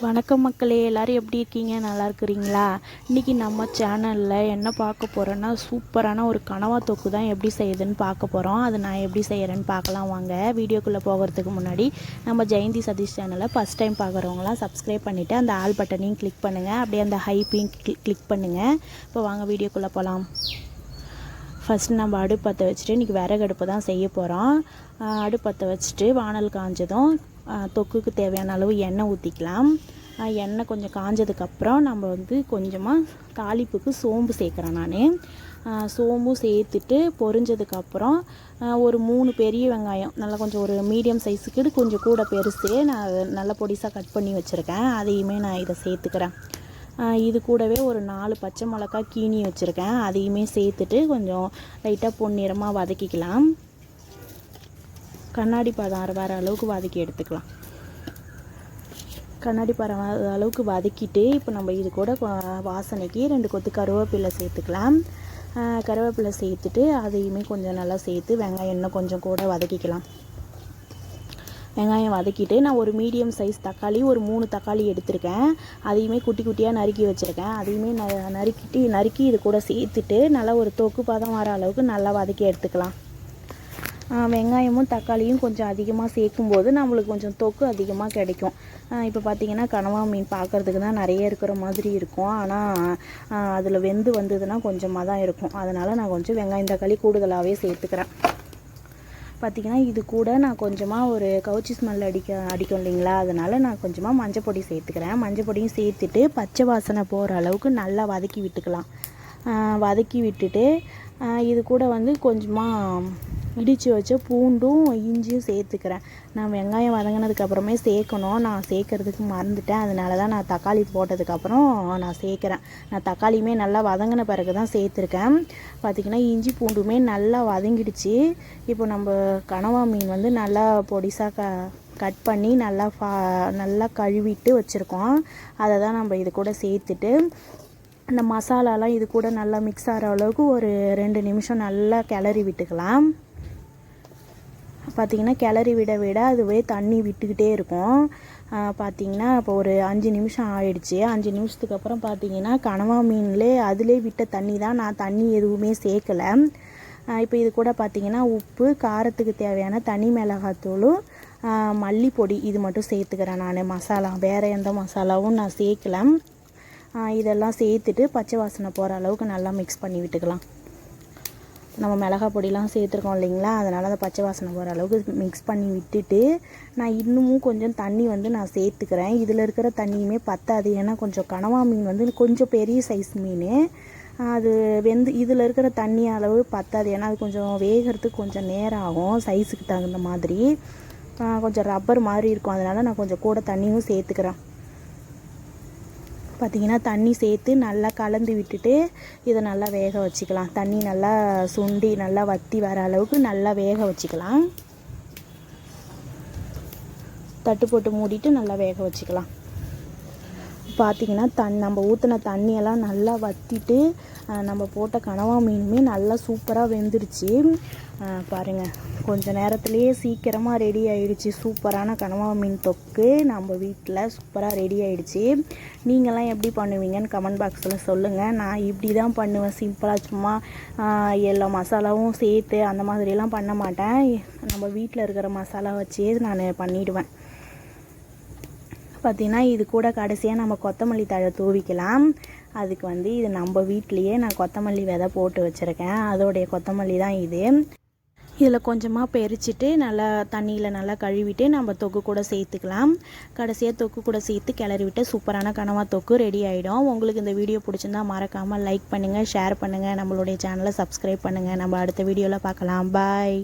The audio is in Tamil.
வணக்கம் மக்களே, எல்லோரும் எப்படி இருக்கீங்க? நல்லா இருக்கிறீங்களா? இன்றைக்கி நம்ம சேனலில் என்ன பார்க்க போகிறோன்னா, சூப்பரான ஒரு கனவா தொக்கு தான் எப்படி செய்யுதுன்னு பார்க்க போகிறோம். அது நான் எப்படி செய்கிறேன்னு பார்க்கலாம் வாங்க. வீடியோக்குள்ளே போகிறதுக்கு முன்னாடி நம்ம ஜெயந்தி சதீஷ் சேனலை ஃபஸ்ட் டைம் பார்க்குறவங்களாம் சப்ஸ்கிரைப் பண்ணிவிட்டு அந்த ஆல் பட்டனையும் கிளிக் பண்ணுங்கள். அப்படியே அந்த ஹைப்பையும் கிளிக் பண்ணுங்கள். இப்போ வாங்க வீடியோக்குள்ளே போகலாம். ஃபஸ்ட் நம்ம அடுப்பு பற்ற வச்சுட்டு இன்றைக்கி விறகு அடுப்பு தான் செய்ய போகிறோம். அடுப்பு பற்ற வச்சுட்டு வானல் காஞ்சதும் தொக்குக்கு தேவையான அளவு எண்ணெய் ஊற்றிக்கலாம். எண்ணெய் கொஞ்சம் காஞ்சதுக்கப்புறம் நம்ம வந்து கொஞ்சமாக தாளிப்புக்கு சோம்பு சேர்க்குறேன். நான் சோம்பும் சேர்த்துட்டு பொரிஞ்சதுக்கப்புறம் ஒரு 3 பெரிய வெங்காயம், நல்லா கொஞ்சம் ஒரு மீடியம் சைஸுக்கு கொஞ்சம் கூட பெருசு, நான் நல்லா பொடிசாக கட் பண்ணி வச்சுருக்கேன். அதையுமே நான் இதை சேர்த்துக்கிறேன். இது கூடவே ஒரு 4 பச்சை மிளகாய் கீனி வச்சுருக்கேன். அதையுமே சேர்த்துட்டு கொஞ்சம் லைட்டாக பொன்னிறமாக வதக்கிக்கலாம். கண்ணாடி பதம் வர அளவுக்கு வதக்கி எடுத்துக்கலாம். கண்ணாடி பதம் வர அளவுக்கு வதக்கிட்டு இப்போ நம்ம இது கூட வாசனைக்கு 2 கொத்து கருவேப்பிலை சேர்த்துக்கலாம். கருவேப்பிலை சேர்த்துட்டு அதையுமே கொஞ்சம் நல்லா சேர்த்து வெங்காயம் இன்னும் கொஞ்சம் கூட வதக்கிக்கலாம். வெங்காயம் வதக்கிட்டு நான் ஒரு மீடியம் சைஸ் தக்காளி, ஒரு 3 தக்காளி எடுத்திருக்கேன். அதையுமே குட்டி குட்டியாக நறுக்கி வச்சுருக்கேன். அதையுமே நறுக்கி இது கூட சேர்த்துட்டு நல்லா ஒரு தொக்கு பதம் வர அளவுக்கு நல்லா வதக்கி எடுத்துக்கலாம். வெங்காயமும் தக்காளியும் கொஞ்சம் அதிகமாக சேர்க்கும்போது நம்மளுக்கு கொஞ்சம் தொக்கு அதிகமாக கிடைக்கும். இப்போ பார்த்திங்கன்னா கனவா மீன் பார்க்குறதுக்கு தான் நிறைய இருக்கிற மாதிரி இருக்கும். ஆனால் அதில் வெந்து வந்ததுன்னா கொஞ்சமாக தான் இருக்கும். அதனால் நான் கொஞ்சம் வெங்காயம் தக்காளி கூடுதலாகவே சேர்த்துக்கிறேன். பார்த்திங்கன்னா இது கூட நான் கொஞ்சமாக ஒரு கவுச்சி ஸ்மெல் அடிக்கும் இல்லைங்களா, அதனால் நான் கொஞ்சமாக மஞ்சள் பொடி சேர்த்துக்கிறேன். மஞ்சள் பொடியும் சேர்த்துட்டு பச்சை வாசனை போகிற அளவுக்கு நல்லா வதக்கி விட்டுக்கலாம். வதக்கி விட்டுட்டு இது கூட வந்து கொஞ்சமாக இடித்து வச்ச பூண்டும் இஞ்சியும் சேர்த்துக்கிறேன். நான் வெங்காயம் வதங்கினதுக்கப்புறமே சேர்க்கணும், நான் சேர்க்குறதுக்கு மறந்துட்டேன். அதனால தான் நான் தக்காளி போட்டதுக்கப்புறம் நான் சேர்க்குறேன். நான் தக்காளியுமே நல்லா வதங்கின பிறகு தான் சேர்த்துருக்கேன். பார்த்திங்கன்னா இஞ்சி பூண்டுமே நல்லா வதங்கிடுச்சு. இப்போ நம்ம கனவா மீன் வந்து நல்லா பொடிசாக கட் பண்ணி நல்லா கழுவிட்டு வச்சுருக்கோம். அதை தான் நம்ம இது கூட சேர்த்துட்டு அந்த மசாலாலாம் இது கூட நல்லா மிக்ஸ் ஆகிற அளவுக்கு ஒரு 2 நிமிஷம் நல்லா கிளறி விட்டுக்கலாம். பார்த்திங்கன்னா கிளறி விட அதுவே தண்ணி விட்டுக்கிட்டே இருக்கும். பார்த்திங்கன்னா இப்போ ஒரு 5 நிமிஷம் ஆயிடுச்சு. 5 நிமிஷத்துக்கு அப்புறம் பார்த்திங்கன்னா கனவா மீன்லே அதிலே விட்ட தண்ணி தான், நான் தண்ணி எதுவுமே சேர்க்கலை. இப்போ இது கூட பார்த்திங்கன்னா உப்பு, காரத்துக்கு தேவையான தனி மிளகாத்தூளும் மல்லிப்பொடி இது மட்டும் சேர்த்துக்கிறேன். நான் மசாலா வேறு எந்த மசாலாவும் நான் சேர்க்கலை. இதெல்லாம் சேர்த்துட்டு பச்சை வாசனை போகிற அளவுக்கு நல்லா மிக்ஸ் பண்ணி விட்டுக்கலாம். நம்ம மிளகாய் பொடிலாம் சேர்த்துருக்கோம் இல்லைங்களா, அதனால் அந்த பச்சை வாசனை போகிற அளவுக்கு மிக்ஸ் பண்ணி விட்டுட்டு நான் இன்னமும் கொஞ்சம் தண்ணி வந்து நான் சேர்த்துக்கிறேன். இதில் இருக்கிற தண்ணியுமே பத்தாது. ஏன்னா கொஞ்சம் கனவா மீன் வந்து கொஞ்சம் பெரிய சைஸ் மீன், அது இதில் இருக்கிற தண்ணி அளவு பத்தாது. ஏன்னா அது கொஞ்சம் வேகிறதுக்கு கொஞ்சம் நேரம் ஆகும். சைஸுக்கு தகுந்த மாதிரி கொஞ்சம் ரப்பர் மாதிரி இருக்கும். அதனால் நான் கொஞ்சம் கூட தண்ணியும் சேர்த்துக்கிறேன். பார்த்திங்கன்னா தண்ணி சேர்த்து நல்லா கலந்து விட்டுட்டு இதை நல்லா வேக வச்சுக்கலாம். தண்ணி நல்லா சுண்டி நல்லா வற்றி வர அளவுக்கு நல்லா வேக வச்சுக்கலாம். தட்டு போட்டு மூடிட்டு நல்லா வேக வச்சுக்கலாம். பார்த்திங்கன்னா நம்ம ஊற்றின தண்ணியெல்லாம் நல்லா வற்றிட்டு நம்ம போட்ட கனவா மீனுமே நல்லா சூப்பராக வெந்துருச்சு. பாருங்கள், கொஞ்சம் நேரத்துலேயே சீக்கிரமாக ரெடி ஆகிடுச்சு. சூப்பரான கனவா மீன் தொக்கு நம்ம வீட்டில் சூப்பராக ரெடி ஆகிடுச்சு. நீங்களாம் எப்படி பண்ணுவீங்கன்னு கமெண்ட் பாக்ஸில் சொல்லுங்கள். நான் இப்படி தான் பண்ணுவேன், சிம்பிளாக சும்மா எல்லா மசாலாவும் சேர்த்து அந்த மாதிரிலாம் பண்ண மாட்டேன். நம்ம வீட்டில் இருக்கிற மசாலா வச்சே நான் பண்ணிவிடுவேன். பார்த்திங்கன்னா இது கூட கடைசியாக நம்ம கொத்தமல்லி தழை தூவிக்கலாம். அதுக்கு வந்து இது நம்ம வீட்லேயே நான் கொத்தமல்லி விதை போட்டு வச்சுருக்கேன். அதோடைய கொத்தமல்லி தான் இது. இதில் கொஞ்சமாக பறிச்சிட்டு நல்லா தண்ணியில் நல்லா கழுவிட்டு நம்ம தொக்கு கூட சேர்த்துக்கலாம். கடைசியாக தொக்கு கூட சேர்த்து கிளறி விட்டு சூப்பரான கனவா தொக்கு ரெடி ஆகிடும். உங்களுக்கு இந்த வீடியோ பிடிச்சிருந்தா மறக்காமல் லைக் பண்ணுங்கள், ஷேர் பண்ணுங்கள், நம்மளுடைய சேனலை சப்ஸ்கிரைப் பண்ணுங்கள். நம்ம அடுத்த வீடியோவில் பார்க்கலாம். பாய்.